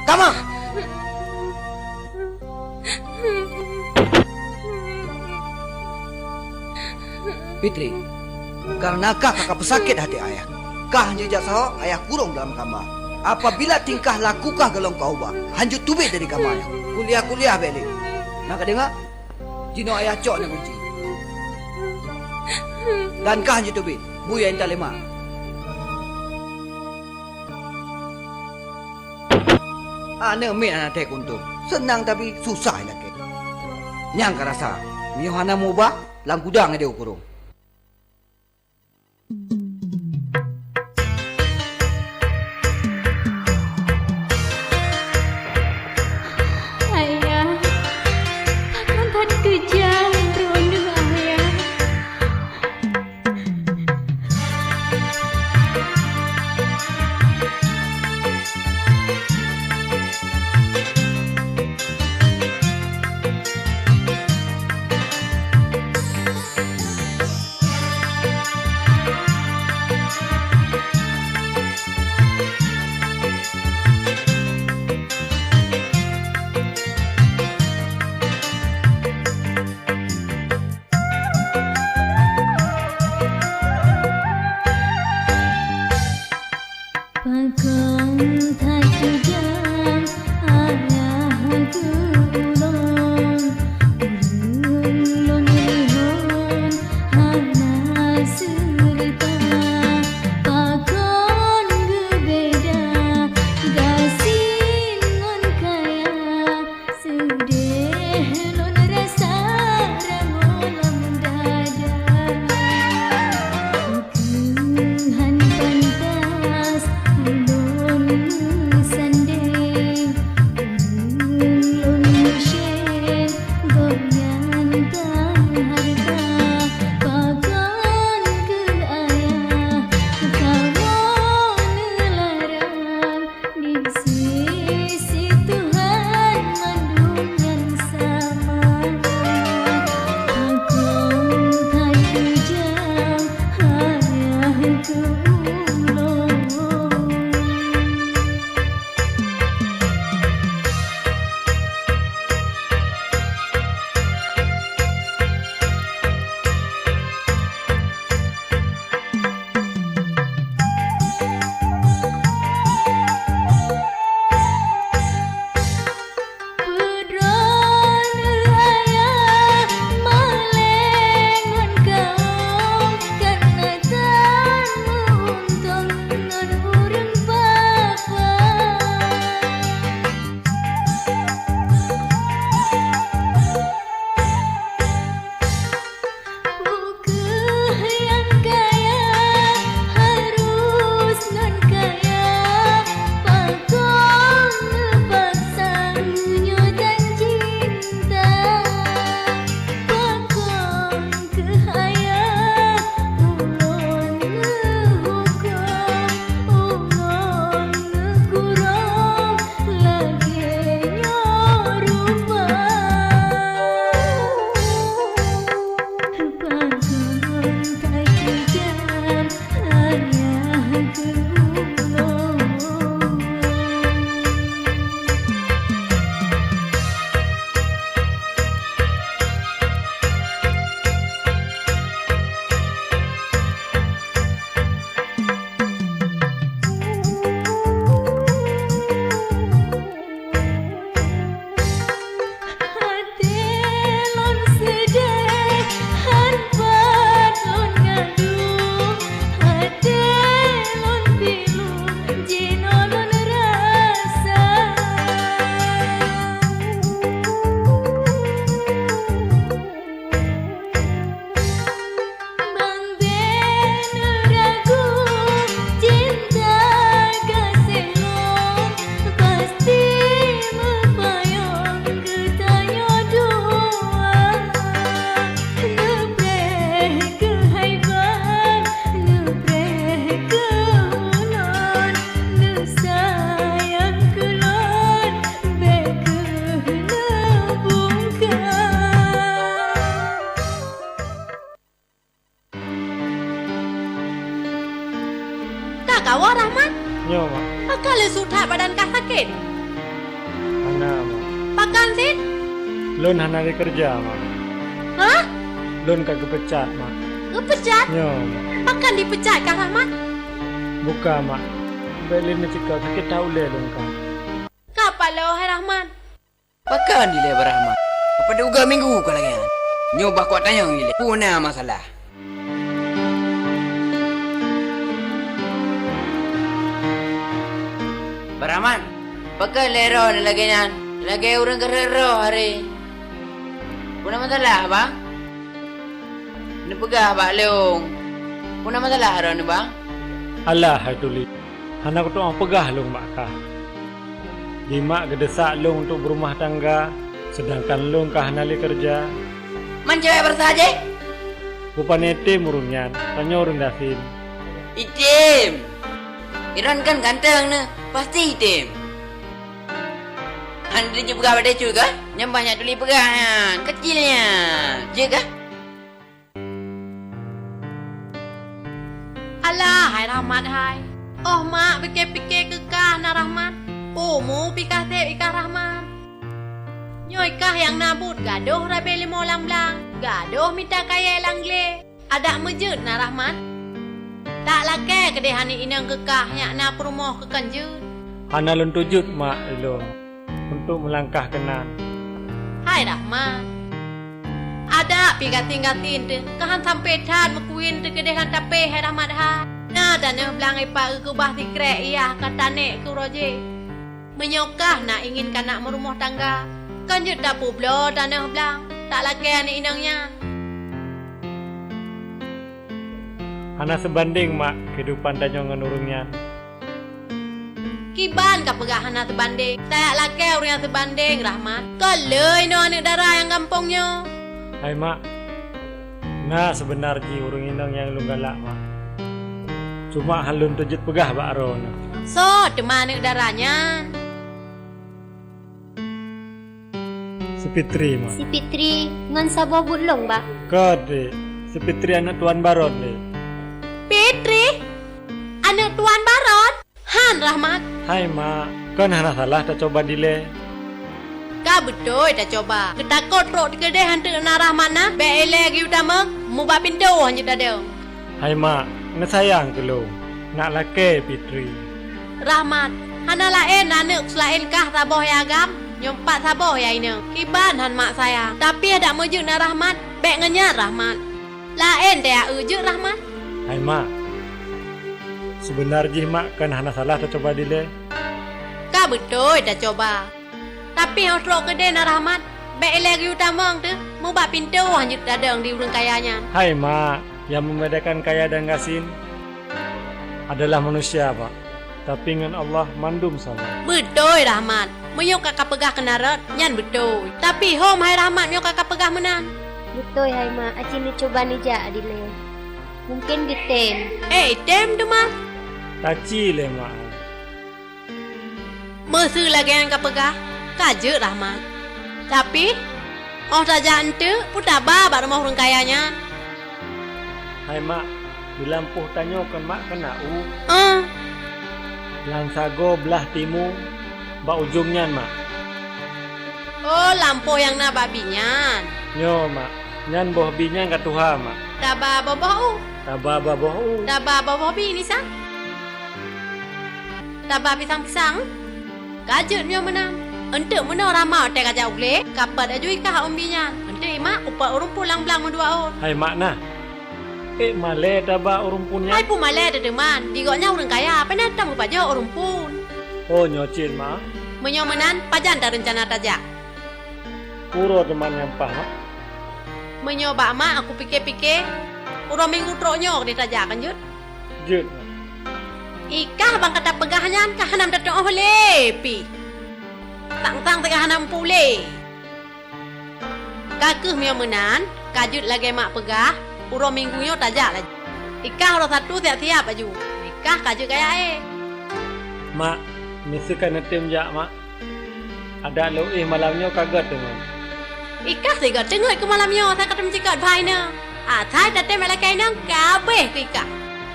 Tak mau. Fitri, karena kah kakak pesakit hati ayah, kah hanya jasa ayah kurung dalam kamar. Apabila tingkah laku kah gelong kau ubah, hanya tubik dari kamarnya. Kuliah balik. Nak dengar? Jino ayah cok ni kunci. Dan kah hanya tubik, buya entah lima. Ana mi anak tek untung. Senang tapi susah lagi. Nyang kerasa, miohana mubah, lang gudang dia ukurung. Kawa Rahmat? Yo, Mak. Pakai le sudah badan kah sakit? Hana, Mak. Pakan Sin? Lun hana di kerja, Mak. Hah? Lun kagak pecat, Mak. Kepecat? Yo, Mak. Pakan dipecat kah Rahmat? Buka, Mak. Belin cikau sakit tahu le lun kah. Kapa lo hai Rahmat? Pakan di lebar Rahmat. Apa duga minggu kau lagi? Nyoba kuat tanya ni le. Puna masalah. Baraman, pakai lero ni lagi nyan. Lagi orang kerero hari. Puna masalah bang? Ni pegah bak leung. Puna masalah hari ni bang? Alah hai tuli. Hana kutu ang pegah lung mak kah. Lima gedesak lung untuk berumah tangga, sedangkan lung kah hana li kerja. Man cewek bersaja? Bukan etim urunyan, tanya urun dasin. Itim. Iran kan ganteng ne, pasti itim. Anda je pegah pada juga? Yang banyak tuli pegahan, kecilnya. Je kah? Alah, hai Rahmat hai. Oh mak fikir-fikir kekah na Rahmat. Oh mu pikah tep ikah Rahmat. Nyoi kah yang nabut gaduh rabe limo lang-lang. Gaduh minta kaya langle. Ada mejut na Rahmat. Tak lake kedehani inang kekah yak na perumoh kekanjut. Hana lun tujut mak elong untuk melangkah kenan. Hai Rahmat. Ada pigatin-gatin tu. Kahan sampai tan mekuin tu kedehan tape hai Rahmat hai. Nah dan yang belang ipa ke bah tikrek iya kata nek ke roje. Menyokah nak inginkan nak merumah tangga. Kanjut dah publo tanah belang. Tak laki anak inangnya. Hana sebanding mak kehidupan danyong nurungnya. Kiban ka pegah hana sebanding. Tak laki orang yang sebanding Rahmat. Kalai no anak darah yang kampungnya. Hai mak. Nah sebenarnya urung inang yang lu galak mak. Cuma halun tujut pegah bak ron. So, teman anak darahnya. Si Fitri mak. Si Fitri ngan sabo budlong ba? Kode. Si Fitri anak Tuan Baron deh. Fitri? ngan Rahmat. Hai mak, kan hana salah tak coba dile. Ka betul dah coba. Ketakut rok di kedai hantu na Rahmat na. Be ele gi utama mu ba pintu hanya dah dia. Hai mak, nak sayang ke lo? Nak lake Fitri. Rahmat, hana lain anak selain kah taboh ya agam. Nyompat saboh ya ini. Kiban han mak saya. Tapi ada mejuk na Rahmat. Be ngenya Rahmat. Lain dia ujuk Rahmat. Hai mak, sebenarnya mak kan hana salah tak coba dile. Ka betul dah coba. Tapi hang rok kedai na Rahmat. Be ele gi utama tu. Mu ba pintu hanya dah dia di urang kayanya. Hai mak, yang membedakan kaya dan gasin adalah manusia pak. Tapi dengan Allah mandum sama. Betul Rahmat. Menyok kakak pegah kenarat, nyan betul. Tapi hom hai Rahmat menyok kakak pegah menan. Betul hai mak, acin ni coba ni jak adile. Mungkin ditem. Tem tu mak. Taci le mak. Mesu lagi yang kakak pegah. Kaje Rahmat. Tapi oh saja ente putar ba rumah orang kayanya. Hai mak, di lampuh tanyo kan mak kena u. Langsago belah timu, ba ujungnya mak. Oh, lampu yang na babinyan. Nyo mak, nyan boh binyan kat tuha mak. Taba boboh. Taba baboh. Taba boboh bi ni sang. Taba pisang-pisang. Kajet nyo menang. Ente mana orang mau te kajak ule, kapat ajui kah umbinya. Ente mak upa urung pulang belang dua on. Hai mak nah. Male taba urung punya. Hai pu male de deman. Digoknya urang kaya, apa nak tamu paja urung pun. Oh nyocin mak. Menyomenan pajan dah rencana tajak. Puro teman yang paham. Menyoba mak aku pikir-pikir. Urang minggu troknya di tajak kan jut. Jut. Ikah bang kata pegahannya kah hanam datang oh lepi. Tang-tang tengah hanam pule. Kakuh mio menan, kajut lagi mak pegah, urang minggunya tajak lagi. Ikah orang satu tiap-tiap baju. Ikah kajut kaya Mak, mesti kan netem jak mak. Ada lo malamnya kaget teman. Ikah tiga tengok ke malamnya, saya kata mencikat baina. Saya datang melakai nang kabeh ke ikah.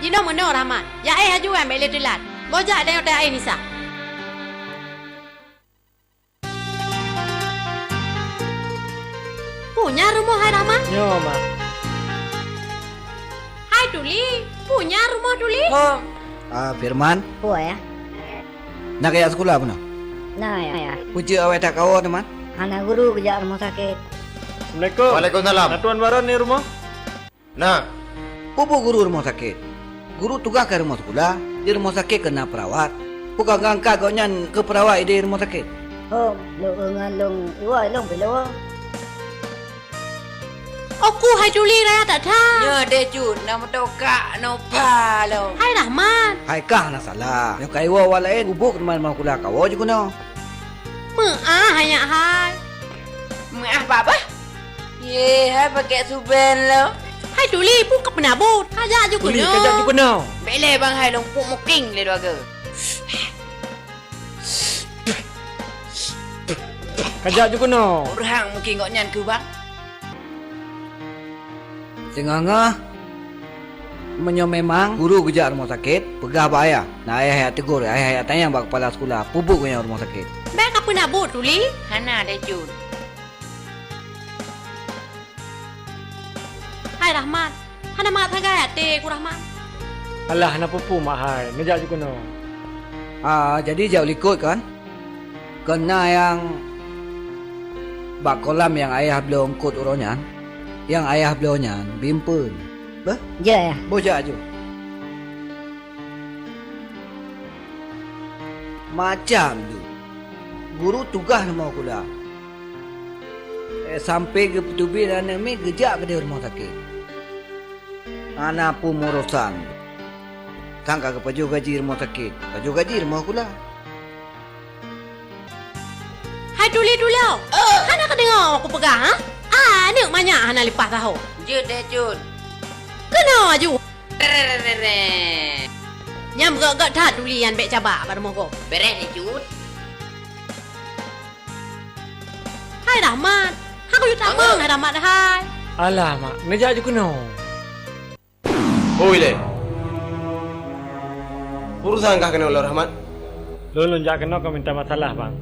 Jino mana Rahmat? Ya haju ambil telat. Bojak ada yang nisa. Punya rumah hai Rahmat? Nyo mak. Hai Duli, punya rumah Duli? Firman. Puan ya? Nak kaya sekolah apa nak? Nah ya. Puji awak tak kau teman? Anak guru kerja rumah sakit. Assalamualaikum. Waalaikumsalam. Tuan Baron ni rumah? Nah. Pupu guru rumah sakit. Guru tugas ke rumah sekolah, di rumah sakit kena perawat. Bukan ngangkat kau nyan ke perawat di rumah sakit. Oh, lo ngalung, iwa long belo. Aku hai Duli raya tak tahu. Nyo de jun nama toka no pa lo. Hai Rahmat. Hai kah nak salah. Yang kaya awak lain ubuk teman mau kuliah kau je guna. Hanya hai. Maaf apa? Ye, hai pakai suben lo. Hai Duli pun ke penabut. Kajak juga Duli kajak juga no. Bele bang hai long puk moking le dua ke. Kajak juga no. Orang mungkin kau nyan ke bang. Senganga menyo memang guru kerja rumah sakit, pegah ba ayah. Nah ayah tegur, ayah tanya bak kepala sekolah, pupuk punya rumah sakit. Baik apa nak buat Duli? Hana de jun. Hai Rahmat. Hana mak thagai ate ku Rahmat. Alah nak pupu mak hai, ngejak juga no. Jadi jauh likut kan? Kena yang bak kolam yang ayah belum kut urangnya. Yang ayah belaunya bimpun. Bah? Ya ya. Bojak je. Macam tu. Guru tugas mau kuliah. Sampai ke petubi dan mi gejak ke dia rumah sakit. Anak pun urusan. Tangka ke paju gaji rumah sakit. Paju gaji rumah kuliah. Hai Duli dulu. Hana kedengar aku pegang ha? Anak banyak hana lepas tahu. Jun de jun. Kena aju. Nyam gak dah Duli yang bek cabak pada moko. Beres de jun. Hai Rahmat. Aku yu tak mang hai Rahmat hai. Alah mak, ngejak juga no. Oi le. Urusan kah kena oleh Rahmat? Lun jak kena kau minta masalah bang.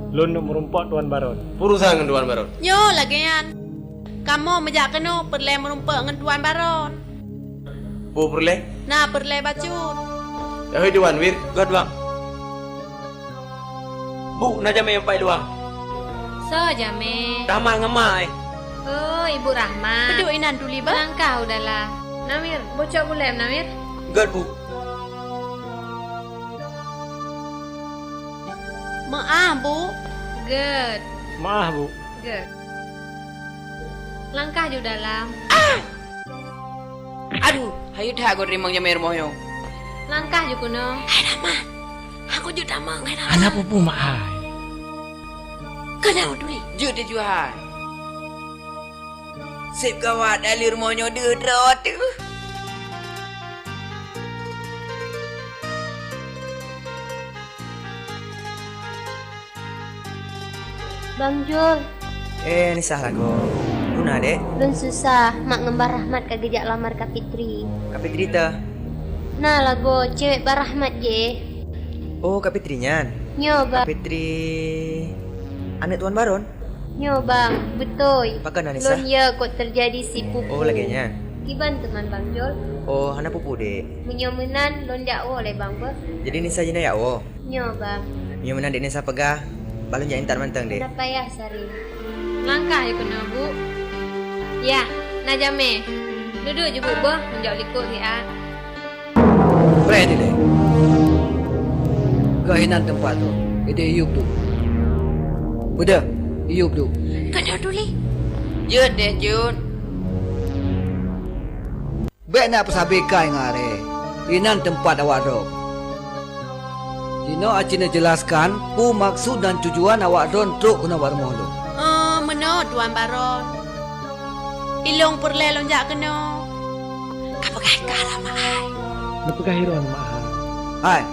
Lun nak merumpok Tuan Baron. Urusan dengan Tuan Baron. Nyo lagian. Kamu majak kena perle merumpak dengan Tuan Baron. Bu perle. Nah perle bacut. Hei Tuan Wir, god bang. Bu nak jam yang pai doang. So Jame. Rahmat ngemai. Oh Ibu Rahmat. Peduk inan dulu ba? Langkah udahlah. Namir, bocok boleh Namir? God bu. Maaf bu. Good. Maaf Bu. Good. Langkah je dalam. Aduh, hayu dah aku rimang jamir moyo. Langkah je kuno. Hai Rama. Aku juga mang hai Rama. Anak pupu mahal. Kenapa dulu? Jut dia jual. Sip kawat dari rumahnya dia drot tu. Bang Jul, Ni salah ko. Guna dek. belum susah mak ngembar Rahmat kagejak lamar Kak Fitri. Kak Fitri ta. Nah lagu cewek bar Rahmat je. Oh, Kak Fitri nyan. Nyo bang, Kak Fitri anak Tuan Baron. nyo bang, betul. Pakai Nisa. Lon ya kok terjadi si pupu. Oh, lagi nyan. Kiban teman Bang Jul. Oh, anak pupu dek. Menyomenan lon dakwo oleh bang bos. Jadi Nisa jina ya wo. Nyo bang, Nyo menan dek Nisa pegah. Balon jangan intar mantang dek. dah payah sari. Langkah je kuno Bu. Ya, nak Jame. Duduk je Bu boh, menjauh likut siat. Berani deh. Kehinan tempat tu. Itu iup tu. Udah, iup tu. Kenapa dulu? Jut deh jut. Baik nak pesabikai ngare. Inan tempat awak dok. Dino acina jelaskan pu maksud dan tujuan awak don truk kena warmoh lu. Menurut Tuan Baron. Ilong perle lonjak kena. Kapa kai kara mai. Nepegah hiron mahal. Hai.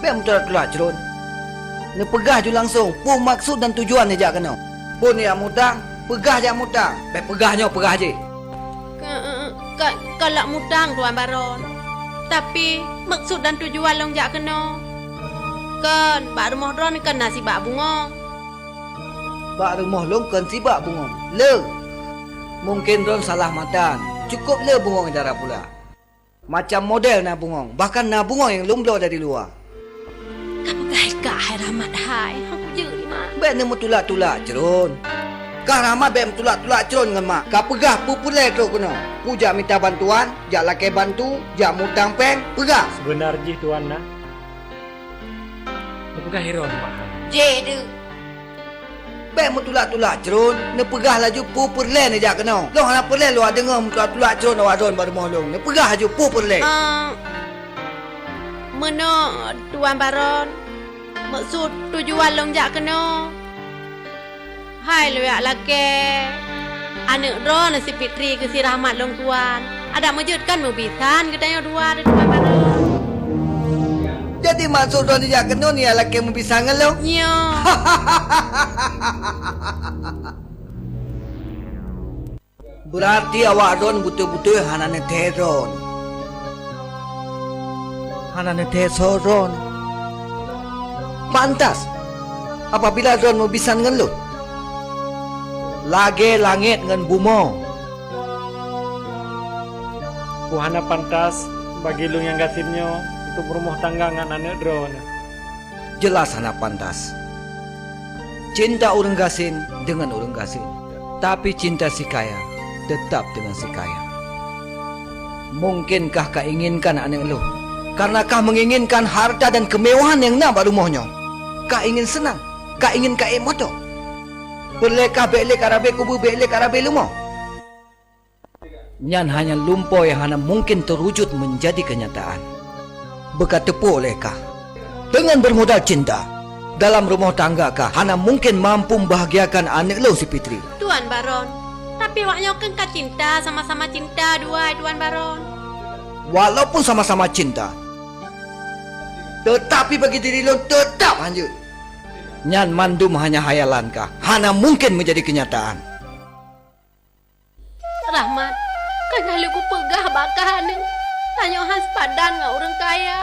Baik mutar tulak cerun. Ne pegah je langsung pu maksud dan tujuan je jak kena. Pun yang mutang, pegah je mutang. Baik pegahnya pegah je. Kalau mutang Tuan Baron. Tapi maksud dan tujuan lonjak kena. Kan bak rumah dron kan nasi bak bunga. Bak rumah long kan sibak bungong. Le. Mungkin dron salah matan. Cukup le bungong darah pula. Macam model na bungong. Bahkan na bungong yang lumblo dari luar. Kapa kai ka hai Rahmat hai. Aku je ni mak. Baik ne mutulak-tulak cerun. Kah Rahmat baik mutulak-tulak cerun dengan mak. Kah pegah pupulai tu kena. Pujak minta bantuan, jak lakai bantu, jak mutang peng, pegah. Sebenarnya Tuan nak. Nepegah hiron mahal. Je tu. Baik mutulak-tulak cerun. Ne pegah laju pupulai ne jak kena. Long nak pulai lu ada dengar mutulak-tulak cerun awak don baru mau long. Ne pegah laju pupulai. Menurut Tuan Baron. Maksud tujuan lonjak kena. Hai lu ya laki. Anak dron si Fitri ke si Rahmat long tuan. Ada mejutkan mobisan katanya dua ada Tuan Baron. Jadi maksud don jak kena ni laki membisangan lu. Nyo. Berarti awak don betul-betul hanane teron. Hanane tesoron. Pantas apabila don membisan dengan lu. Lagi langit dengan bumi. Puhana pantas bagi lu yang gasinnya untuk berumah tangga dengan anak drone. Jelas hana pantas. Cinta orang gasin dengan orang gasin. Tapi cinta si kaya tetap dengan si kaya. Mungkinkah kau inginkan anak lu? Karena kau menginginkan harta dan kemewahan yang nak rumahnya. Kau ingin senang. Kau ingin kaya motor. Perlekah belek arabe kubu belek arabe lumah. Nyan hanya lumpur yang hanya mungkin terwujud menjadi kenyataan. Bekat tepuk olehkah? Dengan bermodal cinta. Dalam rumah tangga kah hanya mungkin mampu membahagiakan anak lo si Fitri. Tuan Baron. Tapi waknya kan kau cinta sama-sama cinta dua Tuan Baron. Walaupun sama-sama cinta. Tetapi bagi diri lo tetap lanjut. Nyan mandum hanya hayalan kah? Hanya mungkin menjadi kenyataan. Rahmat, kan kalau ku pegah bakal ni. Tanya Hans padan dengan orang kaya.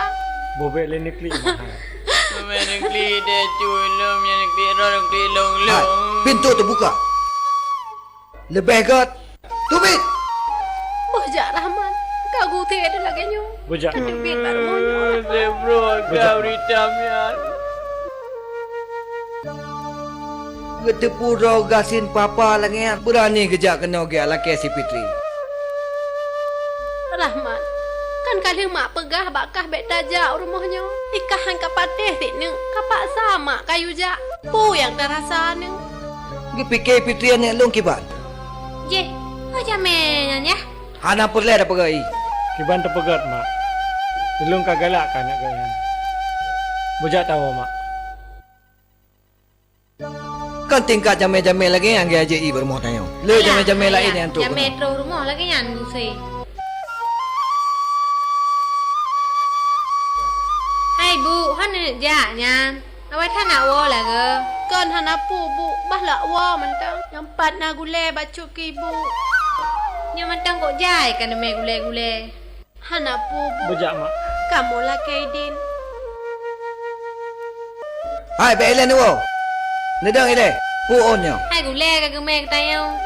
Bobek lenik li mahal. Menegli dia culum, menegli orang di long-long. Pintu terbuka. Lebih kot. Tubit. Bojak Rahmat. Kau gute ada lagi nyo. Bojak. Kepit baru monyo. Bro, kau ritamian. Getepu rogasin papa lagi berani kejak kena ke laki si Fitri. Rahmat. Kan kali mak pegah bakah bek tajak rumahnya. Ikahan kapateh tik ni. Kapak sama kayu jak. Pu yang terasa ni. Gi fikir Fitri ni long kibat. Je, macam mana ya? Hana perle dah pergi. Kiban terpegat, Mak. Belum kagalak kan nak gayan. Bojak tahu, Mak. Kan tingkat jamai-jamai lagi yang dia aje bermoh tanya. Le jamai-jamai lain yang tu. Jamai terus rumah lagi yang gusai. Hai bu, hana jaknya. Awak tak nak wo lah ke? Kan hana pu bu, bah lak wa mentang. Yang pat na gule bacuk ke ibu. Yang mentang kok jai kan demi gule-gule. Hana pu bu. Bojak, Mak. Kamu lah Kaidin. Hai, be Elen wo. Nedang ile. Pu onyo. Hai gule ke gemeng tayo.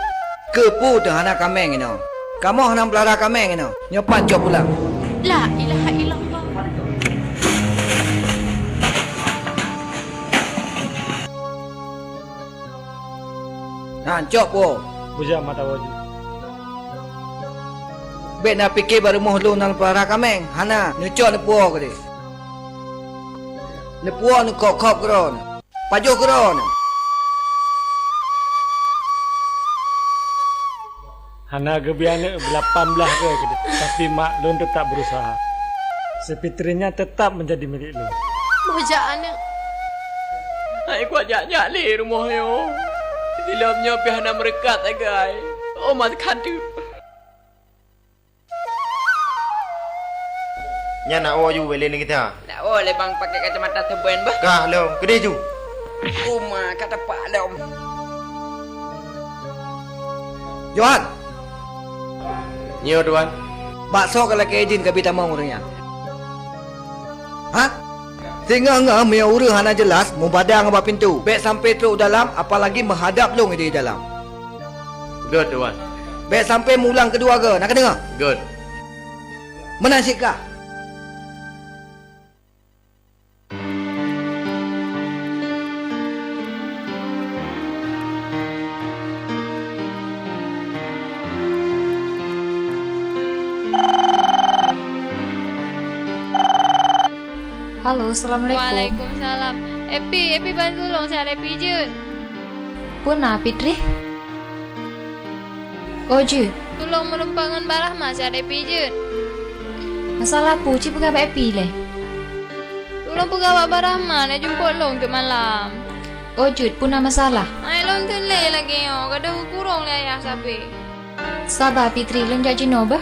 Ke pu tu hana kameng ino. Kamu hana pelara kameng ino. Nyopan cop pulang. La ilaha illallah. Nah, cop pu. Bojak Mak tahu je. Be nak fikir baru moh lu nang pelara kameng. Hana nyocok ni pu ke dia. Ni pu ni kok kron. Pajuh kron. Hana gebiane 18 ke dia. Tapi Mak Lun tetap berusaha. Sepitrinya tetap menjadi milik Lun. Bojak anak. Hai kuat jak-jak li rumah yo. Dilamnya pihana merekat agai. Oh mat kadu. Nya nak awa ju beli ni kita. Tak boleh bang pakai kacamata teben bah. Kah lom, kedai ju. Rumah kata pak lom. Johan. Nyo tuan. Bakso kalau ke izin ke bita mau orangnya. Hah? Tinggal ngah me urang hana jelas mau badang apa pintu. Bek sampai teruk dalam apalagi menghadap long di dalam. Good tuan. Bek sampai mulang kedua ke? Nak dengar? Good. Menasik kah? Halo, Assalamualaikum. Waalaikumsalam. Epi bantu tolong saya Epi je. Puna Fitri? Oju. Tolong merempangan barah mas saya Epi je. Masalah apa? Cik pegawai Epi leh. Tolong pegawai barah mas nak jumpa long ke malam. Oju, puna masalah. Ai long tele lagi yo, kada kurang le ayah sabe. Sabar Fitri, long jak jino bah.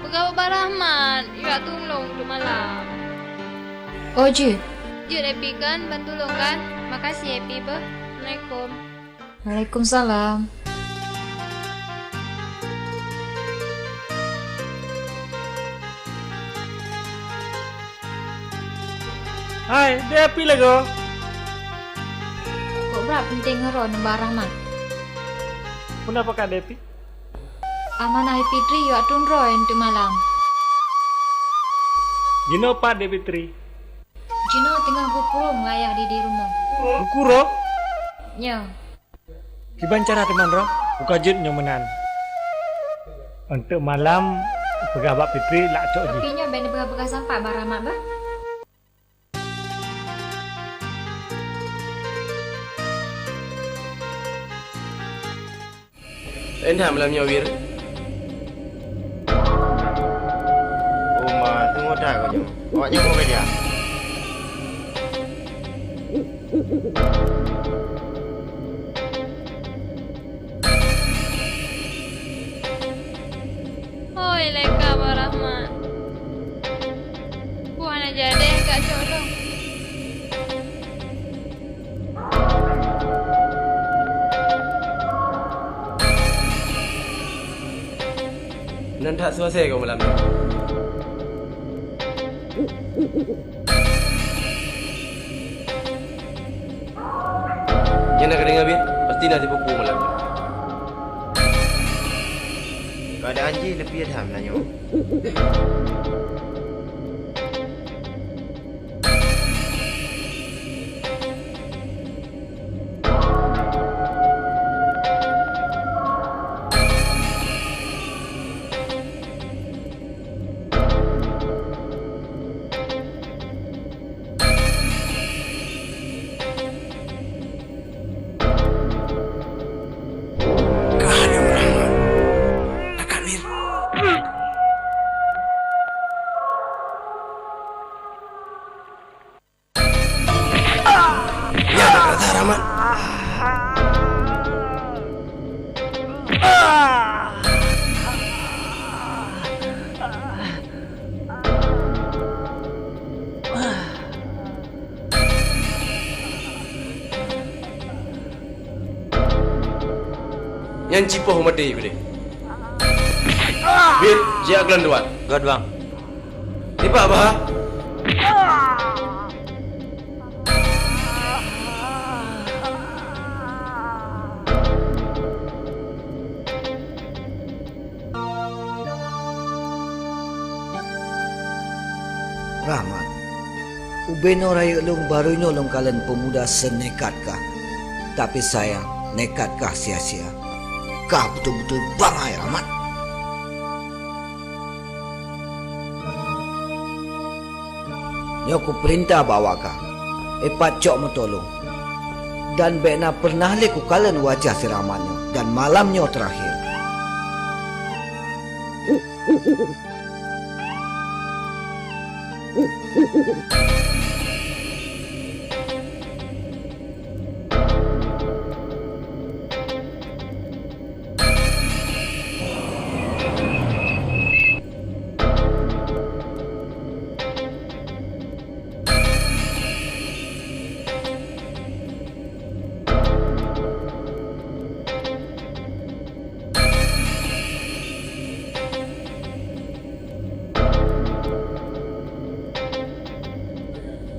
Pegawai barah mas, ya tolong ke malam. Oju. Jut Epi kan, bantu long kan. Makasih Epi bah. Assalamualaikum. Waalaikumsalam. Hai, dia api lagi. Kok berat penting ngeron barang mak? Kenapa Kak Depi? Amanah Fitri yuk atun roy untuk malam. Jino Pak Depi Tri. Jino tengah bukurung layah di rumah. Bukuro? Nyo. Kiban cara teman roh, buka jut nyomenan. Untuk malam pegawai Fitri lak cok ji. Tapi nyo ben bekas sampah barang mak bah. Enak malamnya Wir. Rumah tengok dah kau jom. Awaknya mau kerja. Hoi leka barahmat. Puan aja deh kak colong. Nan tak selesai kau malam ni. Yang nak dengar Bin, pasti nanti pupu malam. Keadaan je lebih adham lah nyo. Yang cipoh mati boleh. Bir, dia akan duat. God bang. Tiba bah. Rahmat, ubeno raya long baru nolong kalian pemuda senekatkah? Tapi sayang, nekatkah sia-sia? Kah betul-betul bangai, Rahmat. Nyo ku perintah bawa kah, pacok mo tolong. Dan bena pernah le ku kalian wajah si Rahmatnyo dan malamnya terakhir.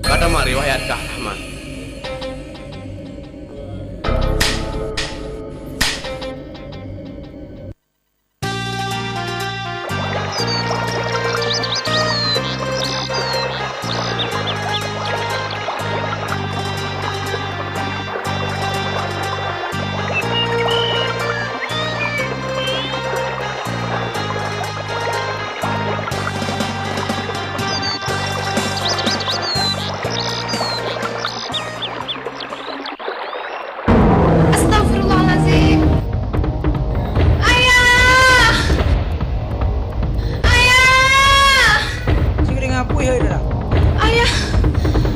Kata mak riwayatkah Rahmat?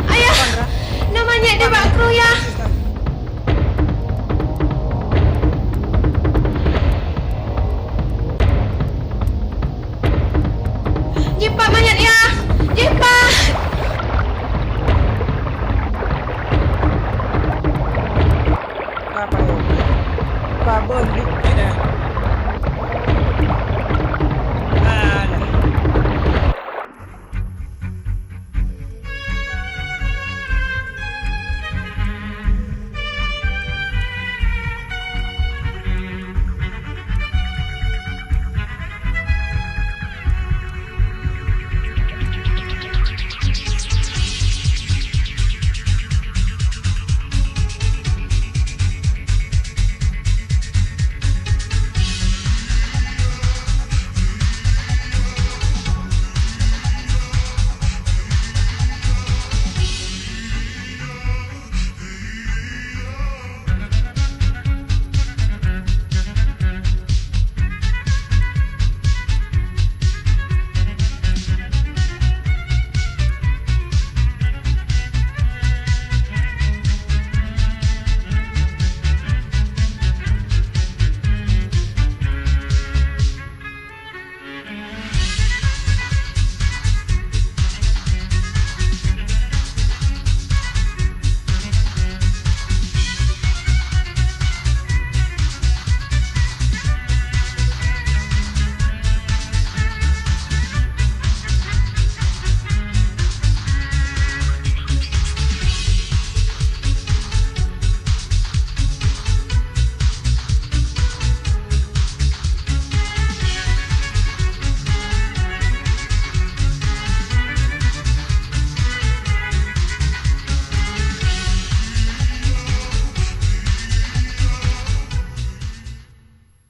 Ayah, namanya dia Pak Kru ya.